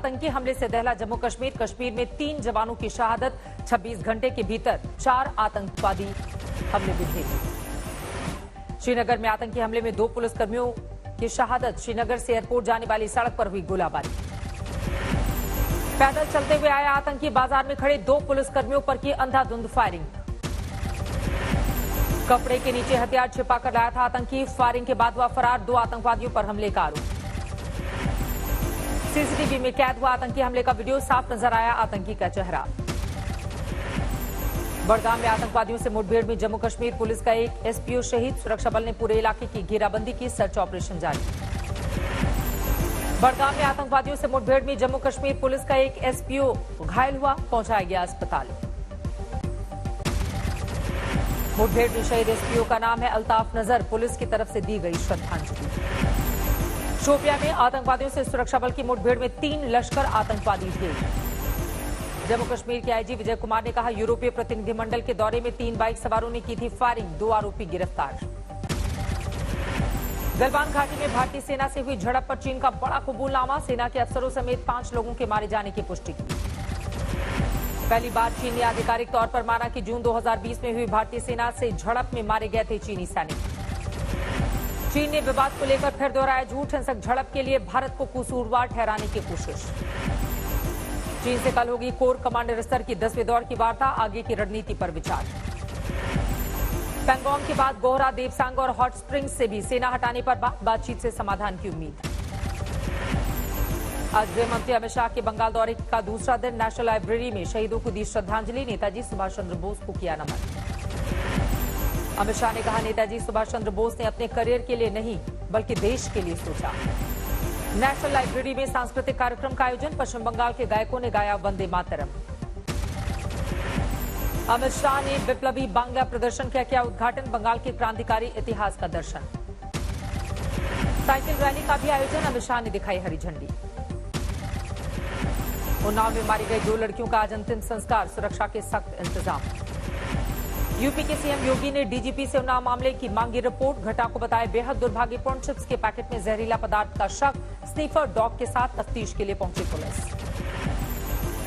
आतंकी हमले से दहला जम्मू कश्मीर। कश्मीर में 3 जवानों की शहादत। 26 घंटे के भीतर 4 आतंकवादी हमले में ढेर। श्रीनगर में आतंकी हमले में 2 पुलिसकर्मियों की शहादत। श्रीनगर से एयरपोर्ट जाने वाली सड़क पर हुई गोलाबारी। पैदल चलते हुए आया आतंकी। बाजार में खड़े 2 पुलिसकर्मियों पर की अंधाधुंध फायरिंग। कपड़े के नीचे हथियार छिपाकर लाया था आतंकी। फायरिंग के बाद हुआ फरार। 2 आतंकवादियों पर हमले का आरोप। सीसीटीवी में कैद हुआ आतंकी हमले का वीडियो। साफ नजर आया आतंकी का चेहरा। बड़गाम में आतंकवादियों से मुठभेड़ में जम्मू कश्मीर पुलिस का एक एसपीओ शहीद। सुरक्षा बल ने पूरे इलाके की घेराबंदी की। सर्च ऑपरेशन जारी। बड़गाम में आतंकवादियों से मुठभेड़ में जम्मू कश्मीर पुलिस का एक एसपीओ घायल हुआ, पहुंचाया गया अस्पताल। मुठभेड़ में शहीद एसपीओ का नाम है अल्ताफ नजर। पुलिस की तरफ से दी गई श्रद्धांजलि। शोपियां में आतंकवादियों से सुरक्षा बल की मुठभेड़ में 3 लश्कर आतंकवादी ढेर। जम्मू कश्मीर के आईजी विजय कुमार ने कहा, यूरोपीय प्रतिनिधिमंडल के दौरे में 3 बाइक सवारों ने की थी फायरिंग। 2 आरोपी गिरफ्तार। गलवान घाटी में भारतीय सेना से हुई झड़प पर चीन का बड़ा कबूलनामा। सेना के अफसरों समेत 5 लोगों के मारे जाने की पुष्टि की। पहली बार चीन ने आधिकारिक तौर पर माना कि जून 2020 में हुई भारतीय सेना से झड़प में मारे गए थे चीनी सैनिक। चीन ने विवाद को लेकर फिर दोहराया झूठ। हिंसक झड़प के लिए भारत को कसूरवार ठहराने की कोशिश। चीन से कल होगी कोर कमांडर स्तर की 10वें दौर की वार्ता। आगे की रणनीति पर विचार। पैंगोंग के बाद गोहरा, देवसांग और हॉट स्प्रिंग्स से भी सेना हटाने पर बातचीत से समाधान की उम्मीद। आज गृह मंत्री अमित शाह के बंगाल दौरे का दूसरा दिन। नेशनल लाइब्रेरी में शहीदों को दी श्रद्धांजलि। नेताजी सुभाष चंद्र बोस को किया नमन। अमित शाह ने कहा, नेताजी सुभाष चंद्र बोस ने अपने करियर के लिए नहीं बल्कि देश के लिए सोचा। नेशनल लाइब्रेरी में सांस्कृतिक कार्यक्रम का आयोजन। पश्चिम बंगाल के गायकों ने गाया वंदे मातरम। अमित शाह ने विप्लवी बांग्ला प्रदर्शन का किया उद्घाटन। बंगाल के क्रांतिकारी इतिहास का दर्शन। साइकिल रैली का भी आयोजन। अमित शाह ने दिखाई हरी झंडी। उन्नाव में मारी गई 2 लड़कियों का आज अंतिम संस्कार। सुरक्षा के सख्त इंतजाम। यूपी के सीएम योगी ने डीजीपी से उन्नाव मामले की मांगी रिपोर्ट। घटना को बताया बेहद दुर्भाग्यपूर्ण। चिप्स के पैकेट में जहरीला पदार्थ का शक। स्नीफर डॉग के साथ तफ्तीश के लिए पहुंची पुलिस।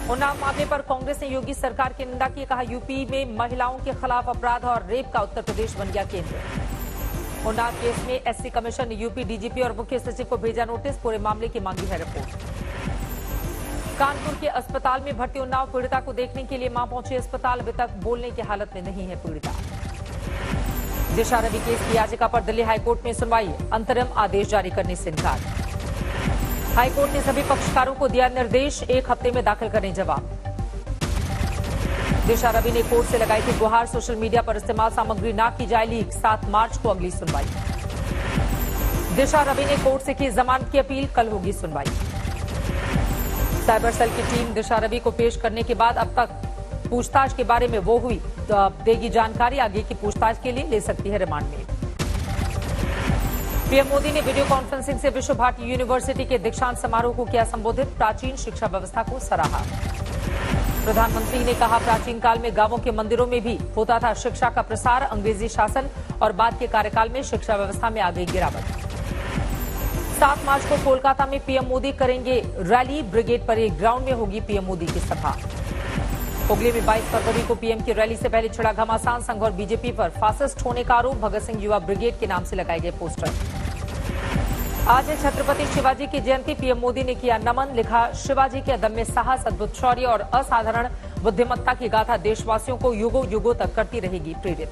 उन्नाव मामले पर कांग्रेस ने योगी सरकार की निंदा की। कहा, यूपी में महिलाओं के खिलाफ अपराध और रेप का उत्तर प्रदेश बन गया केंद्र। उन्नाव केस में एससी कमीशन ने यूपी डीजीपी और मुख्य सचिव को भेजा नोटिस। पूरे मामले की मांगी है रिपोर्ट। कानपुर के अस्पताल में भर्ती उन्नाव पीड़िता को देखने के लिए मां पहुंची अस्पताल। अभी तक बोलने की हालत में नहीं है पीड़िता। दिशा रवि केस की याचिका पर दिल्ली हाईकोर्ट में सुनवाई। अंतरिम आदेश जारी करने से इनकार। हाईकोर्ट ने सभी पक्षकारों को दिया निर्देश, 1 हफ्ते में दाखिल करें जवाब। दिशा रवि ने कोर्ट से लगाई थी गुहार, सोशल मीडिया पर इस्तेमाल सामग्री न की जाए लीक। 7 मार्च को अगली सुनवाई। दिशा रवि ने कोर्ट से की जमानत की अपील। कल होगी सुनवाई। साइबर सेल की टीम दिशा रवि को पेश करने के बाद अब तक पूछताछ के बारे में वो हुई तो अब देगी जानकारी। आगे की पूछताछ के लिए ले सकती है रिमांड में। पीएम मोदी ने वीडियो कॉन्फ्रेंसिंग से विश्व भारती यूनिवर्सिटी के दीक्षांत समारोह को किया संबोधित। प्राचीन शिक्षा व्यवस्था को सराहा। प्रधानमंत्री ने कहा, प्राचीन काल में गांवों के मंदिरों में भी होता था शिक्षा का प्रसार। अंग्रेजी शासन और बाद के कार्यकाल में शिक्षा व्यवस्था में आ गई गिरावट। 7 मार्च को कोलकाता में पीएम मोदी करेंगे रैली। ब्रिगेड परेड ग्राउंड में होगी पीएम मोदी की सभा। हुगली में 22 फरवरी को पीएम की रैली से पहले छिड़ा घमासान। संघ और बीजेपी पर फासिस्ट होने का आरोप। भगत सिंह युवा ब्रिगेड के नाम से लगाए गए पोस्टर। आज है छत्रपति शिवाजी की जयंती। पीएम मोदी ने किया नमन। लिखा, शिवाजी के अदम्य साहस, अद्भुत शौर्य और असाधारण बुद्धिमत्ता की गाथा देशवासियों को युगों युगों तक करती रहेगी प्रेरित।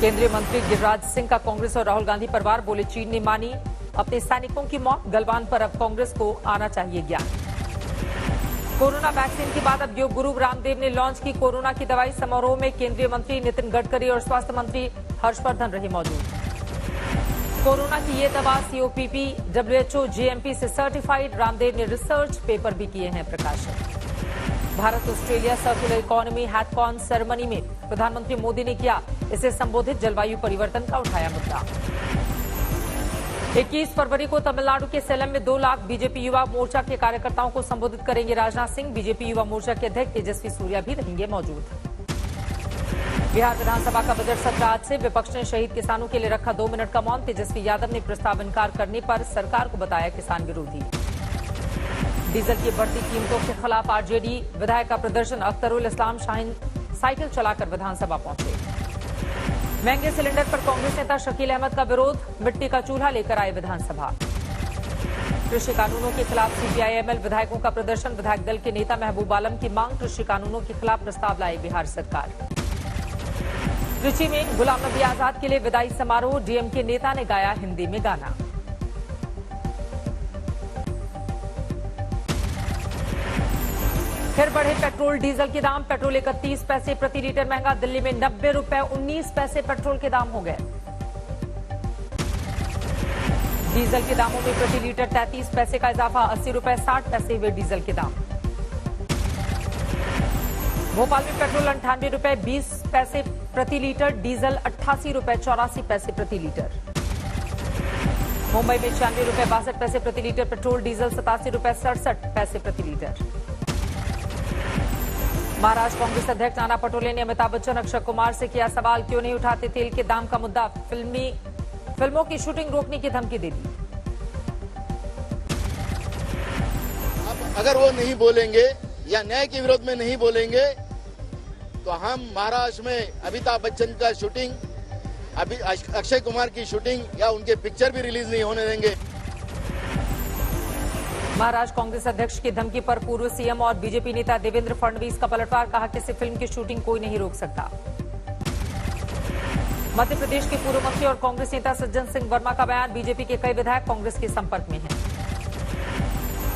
केंद्रीय मंत्री गिरिराज सिंह का कांग्रेस और राहुल गांधी पर वार। बोले, चीन ने मानी अपने सैनिकों की मौत। गलवान पर अब कांग्रेस को आना चाहिए ज्ञान। कोरोना वैक्सीन के बाद अब योग गुरु रामदेव ने लॉन्च की कोरोना की दवाई। समारोह में केंद्रीय मंत्री नितिन गडकरी और स्वास्थ्य मंत्री हर्षवर्धन रहे मौजूद। कोरोना की ये दवा COPP WHO GMP से सर्टिफाइड। रामदेव ने रिसर्च पेपर भी किए हैं प्रकाशित। Bharat Australia circular economy hackathon ceremony में प्रधानमंत्री मोदी ने किया इसे संबोधित। जलवायु परिवर्तन का उठाया मुद्दा। 21 फरवरी को तमिलनाडु के सेलम में 2 लाख बीजेपी युवा मोर्चा के कार्यकर्ताओं को संबोधित करेंगे राजनाथ सिंह। बीजेपी युवा मोर्चा के अध्यक्ष तेजस्वी सूर्या भी रहेंगे मौजूद। बिहार विधानसभा का बजट सत्र आज से। विपक्ष ने शहीद किसानों के लिए रखा 2 मिनट का मौन। तेजस्वी यादव ने प्रस्ताव इनकार करने पर सरकार को बताया किसान विरोधी। डीजल की बढ़ती कीमतों के खिलाफ आरजेडी विधायक का प्रदर्शन। अख्तरुल इस्लाम शाहीन साइकिल चलाकर विधानसभा पहुंचे। महंगे सिलेंडर पर कांग्रेस नेता शकील अहमद का विरोध। मिट्टी का चूल्हा लेकर आए विधानसभा। कृषि कानूनों के खिलाफ सीपीआई-एमएल विधायकों का प्रदर्शन। विधायक दल के नेता महबूब आलम की मांग। कृषि कानूनों के खिलाफ प्रस्ताव लाई बिहार सरकार। कृषि में गुलाम नबी आजाद के लिए विदाई समारोह। डीएमके नेता ने गाया हिंदी में गाना। फिर बढ़े पेट्रोल डीजल के दाम। पेट्रोल 31 पैसे प्रति लीटर महंगा। दिल्ली में 90 रुपए 19 पैसे पेट्रोल के दाम हो गए। डीजल के दामों में प्रति लीटर 33 पैसे का इजाफा। 80 रुपए 60 पैसे हुए डीजल के दाम। भोपाल में पेट्रोल 98 रुपए 20 पैसे प्रति लीटर। डीजल 88 रुपए 84 पैसे प्रति लीटर। मुंबई में 96 रुपए 62 पैसे प्रति लीटर पेट्रोल। डीजल 87 रुपए 67 पैसे प्रति लीटर। महाराष्ट्र कांग्रेस अध्यक्ष नाना पटोले ने अमिताभ बच्चन अक्षय कुमार से किया सवाल। क्यों नहीं उठाते तेल के दाम का मुद्दा। फिल्मों की शूटिंग रोकने की धमकी दे दी। अब अगर वो नहीं बोलेंगे या न्याय के विरोध में नहीं बोलेंगे तो हम महाराष्ट्र में अमिताभ बच्चन का शूटिंग, अभी अक्षय कुमार की शूटिंग या उनके पिक्चर भी रिलीज नहीं होने देंगे। महाराष्ट्र कांग्रेस अध्यक्ष की धमकी पर पूर्व सीएम और बीजेपी नेता देवेंद्र फडणवीस का पलटवार। कहा कि इस फिल्म की शूटिंग कोई नहीं रोक सकता। मध्य प्रदेश के पूर्व मंत्री और कांग्रेस नेता सज्जन सिंह वर्मा का बयान। बीजेपी के कई विधायक कांग्रेस के संपर्क में हैं।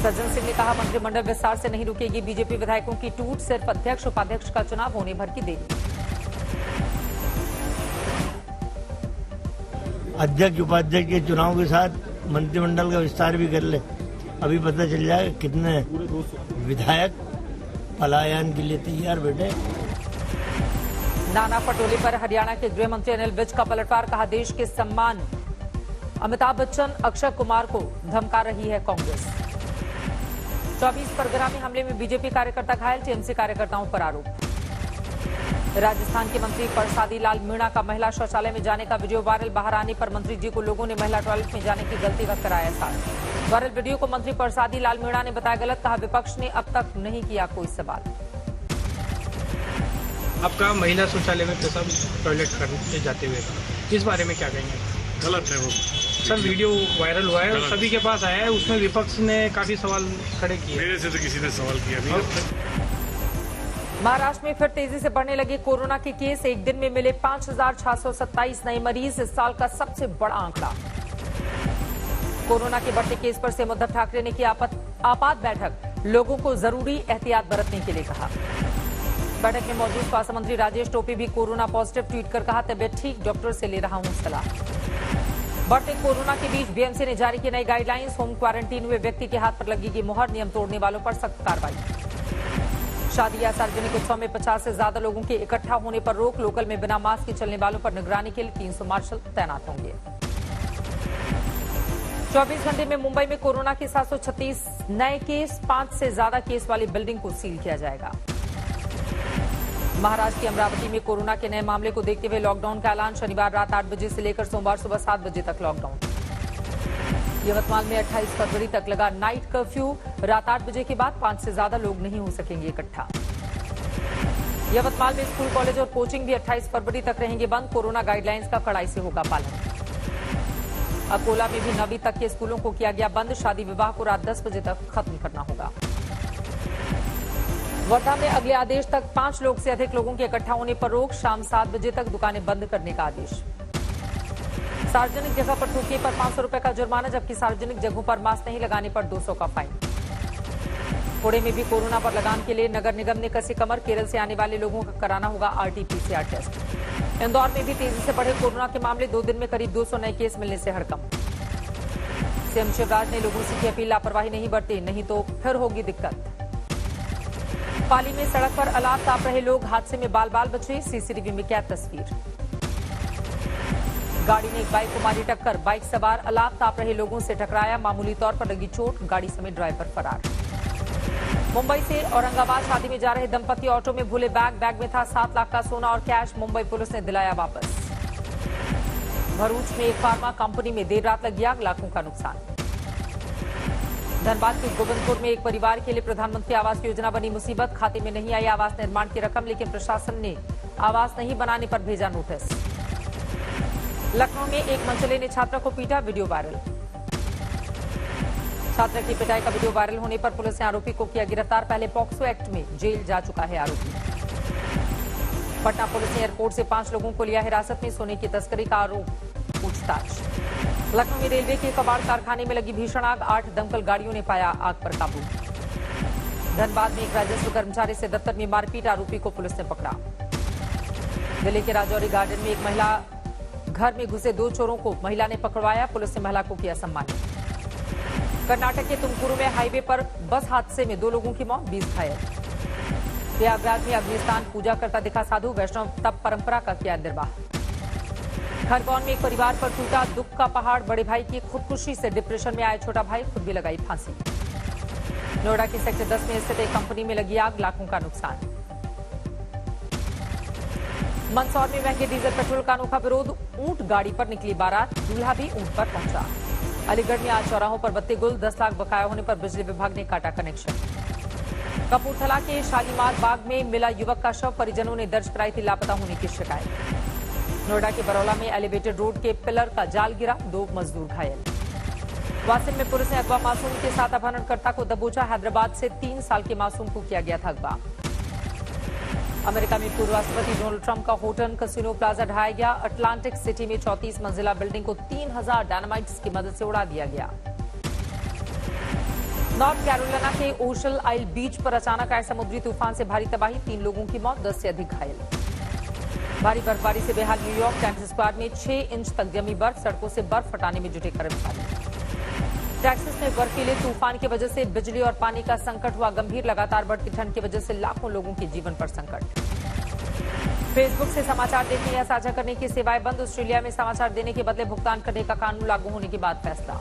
सज्जन सिंह ने कहा मंत्रिमंडल विस्तार से नहीं रुकेगी बीजेपी विधायकों की टूट। सिर्फ अध्यक्ष उपाध्यक्ष का चुनाव होने भर की देरी। अध्यक्ष उपाध्यक्ष के चुनाव के साथ मंत्रिमंडल का विस्तार भी कर ले। अभी पता चल जाएगा कितने विधायक पलायन के लिए तैयार बैठे। नाना पटोले पर हरियाणा के गृह मंत्री अनिल विज का पलटवार। कहा देश के सम्मान अमिताभ बच्चन अक्षय कुमार को धमका रही है कांग्रेस। 24 परगना में हमले में बीजेपी कार्यकर्ता घायल। टीएमसी कार्यकर्ताओं पर आरोप। राजस्थान के मंत्री परसादी लाल मीणा का महिला शौचालय में जाने का वीडियो वायरल। बाहर आने पर मंत्री जी को लोगों ने महिला टॉयलेट में जाने की गलती वक्त कराया साथ। वायरल वीडियो को मंत्री परसादी लाल मीणा ने बताया गलत। कहा विपक्ष ने अब तक नहीं किया कोई सवाल। आपका महिला शौचालय में पेशाब टॉयलेट करने जाते हुए इस बारे में क्या कहेंगे। गलत है वो सर, वीडियो वायरल हुआ है और सभी के पास आया है। उसमें विपक्ष ने काफी सवाल खड़े किए। मेरे से तो किसी ने सवाल किया नहीं। महाराष्ट्र में फिर तेजी से बढ़ने लगे कोरोना के केस। एक दिन में मिले 5,627 नए मरीज। इस साल का सबसे बड़ा आंकड़ा। कोरोना के बढ़ते केस पर सीएम उद्धव ठाकरे ने की आपात बैठक। लोगों को जरूरी एहतियात बरतने के लिए कहा। बैठक में मौजूद स्वास्थ्य मंत्री राजेश टोपे भी कोरोना पॉजिटिव। ट्वीट कर कहा तबियत ठीक, डॉक्टर से ले रहा हूं सलाह। बढ़ते कोरोना के बीच बीएमसी ने जारी की नई गाइडलाइंस। होम क्वारंटीन हुए व्यक्ति के हाथ पर लगेगी मुहर। नियम तोड़ने वालों पर सख्त कार्रवाई। शादी या सार्वजनिक उत्सव में 50 से ज्यादा लोगों के इकट्ठा होने पर रोक। लोकल में बिना मास्क के चलने वालों पर निगरानी के लिए 300 मार्शल तैनात होंगे। 24 घंटे में मुंबई में कोरोना के 736 नए केस। 5 से ज्यादा केस वाली बिल्डिंग को सील किया जाएगा। महाराष्ट्र की अमरावती में कोरोना के नए मामले को देखते हुए लॉकडाउन का ऐलान। शनिवार रात 8 बजे से लेकर सोमवार सुबह 7 बजे तक लॉकडाउन। यवतमाल में 28 फरवरी तक लगा नाइट कर्फ्यू। रात 8 बजे के बाद 5 से ज्यादा लोग नहीं हो सकेंगे इकट्ठा। यवतमाल में स्कूल, कॉलेज और कोचिंग भी 28 फरवरी तक रहेंगे बंद। कोरोना गाइडलाइंस का कड़ाई से होगा पालन। अकोला में भी 9वीं तक के स्कूलों को किया गया बंद। शादी विवाह को रात 10 बजे तक खत्म करना होगा। वर्धा में अगले आदेश तक 5 लोग से अधिक लोगों के इकट्ठा होने पर रोक। शाम 7 बजे तक दुकानें बंद करने का आदेश। सार्वजनिक जगह पर थूकने पर 500 रुपए का जुर्माना, जबकि सार्वजनिक जगहों पर मास्क नहीं लगाने पर 200 का फाइन। पुणे में भी कोरोना पर लगाम के लिए नगर निगम ने कसी कमर। केरल से आने वाले लोगों का कराना होगा आरटी-पीसीआर टेस्ट। इंदौर में भी तेजी से बढ़े कोरोना के मामले। 2 दिन में करीब 200 नए केस मिलने से हड़कंप। सीएम शिवराज ने लोगों से की अपील, लापरवाही नहीं बरते, नहीं तो फिर होगी दिक्कत। पाली में सड़क पर अलाव ताप रहे लोग। हादसे में बाल बाल बचे। सीसीटीवी में कैद तस्वीर। गाड़ी ने एक बाइक को मारी टक्कर। बाइक सवार अलाव ताप रहे लोगों से टकराया। मामूली तौर पर लगी चोट। गाड़ी समेत ड्राइवर फरार। मुंबई से औरंगाबाद शादी में जा रहे दंपति ऑटो में भूले बैग में था 7 लाख का सोना और कैश। मुंबई पुलिस ने दिलाया वापस। भरूच में एक फार्मा कंपनी में देर रात लगी आग। लाखों का नुकसान। धनबाद के गोविंदपुर में एक परिवार के लिए प्रधानमंत्री आवास योजना बनी मुसीबत। खाते में नहीं आई आवास निर्माण की रकम, लेकिन प्रशासन ने आवास नहीं बनाने पर भेजा नोटिस। लखनऊ में एक मनचले ने छात्रा को पीटा, वीडियो वायरल। छात्रा की पिटाई का वीडियो वायरल होने पर पुलिस ने आरोपी को किया गिरफ्तार। पहले पॉक्सो एक्ट में जेल जा चुका है आरोपी। पटना पुलिस ने एयरपोर्ट से 5 लोगों को लिया हिरासत में, सोने की तस्करी का आरोप, पूछताछ। लखनऊ में रेलवे के कबाड़ कारखाने में लगी भीषण आग, 8 दमकल गाड़ियों ने पाया आग पर काबू। धनबाद में एक राजस्व कर्मचारी से दफ्तर में मारपीट, आरोपी को पुलिस ने पकड़ा। दिल्ली के राजौरी गार्डन में एक महिला घर में घुसे 2 चोरों को महिला ने पकड़वाया, पुलिस ने महिला को किया सम्मानित। कर्नाटक के तुमकुरू में हाईवे पर बस हादसे में 2 लोगों की मौत, 20 घायल। प्रयागराज में अग्निस्नान पूजा करता दिखा साधु, वैष्णव तप परंपरा का किया निर्वाह। खरगोन में एक परिवार पर टूटा दुख का पहाड़, बड़े भाई की खुदकुशी से डिप्रेशन में आया छोटा भाई, खुद भी लगाई फांसी। नोएडा के सेक्टर 10 में स्थित एक कंपनी में लगी आग, लाखों का नुकसान। मंदसौर में महंगे डीजल पेट्रोल का अनोखा विरोध, ऊंट गाड़ी पर निकली बारात, दूल्हा भी ऊंट पर पहुंचा। अलीगढ़ में आज चौराहों पर बत्ती गुल, 10 लाख बकाया होने पर बिजली विभाग ने काटा कनेक्शन। कपूरथला के शालीमार बाग में मिला युवक का शव, परिजनों ने दर्ज कराई थी लापता होने की शिकायत। नोएडा के बरौला में एलिवेटेड रोड के पिलर का जाल गिरा, 2 मजदूर घायल। वासिम में पुलिस ने अगवा मासूम के साथ अपहरणकर्ता को दबोचा, हैदराबाद से 3 साल के मासूम को किया गया था अगवा। अमेरिका में पूर्व राष्ट्रपति डोनाल्ड ट्रंप का होटल कैसीनो प्लाजा ढाया गया, अटलांटिक सिटी में 34 मंजिला बिल्डिंग को 3000 डायनामाइट्स की मदद से उड़ा दिया गया। नॉर्थ कैरोलिना के ओशल आइल बीच पर अचानक आए समुद्री तूफान से भारी तबाही, 3 लोगों की मौत, 10 से अधिक घायल। भारी बर्फबारी से बेहाल न्यूयॉर्क, टाइम्स स्क्वायर में 6 इंच तक जमी बर्फ, सड़कों से बर्फ हटाने में जुटे कर्मचारी। टेक्सास में बर्फीले तूफान की वजह से बिजली और पानी का संकट हुआ गंभीर, लगातार बढ़ती ठंड की वजह से लाखों लोगों के जीवन पर संकट। फेसबुक से समाचार देखने या साझा करने की सेवाएं बंद, ऑस्ट्रेलिया में समाचार देने के बदले भुगतान करने का कानून लागू होने के बाद फैसला।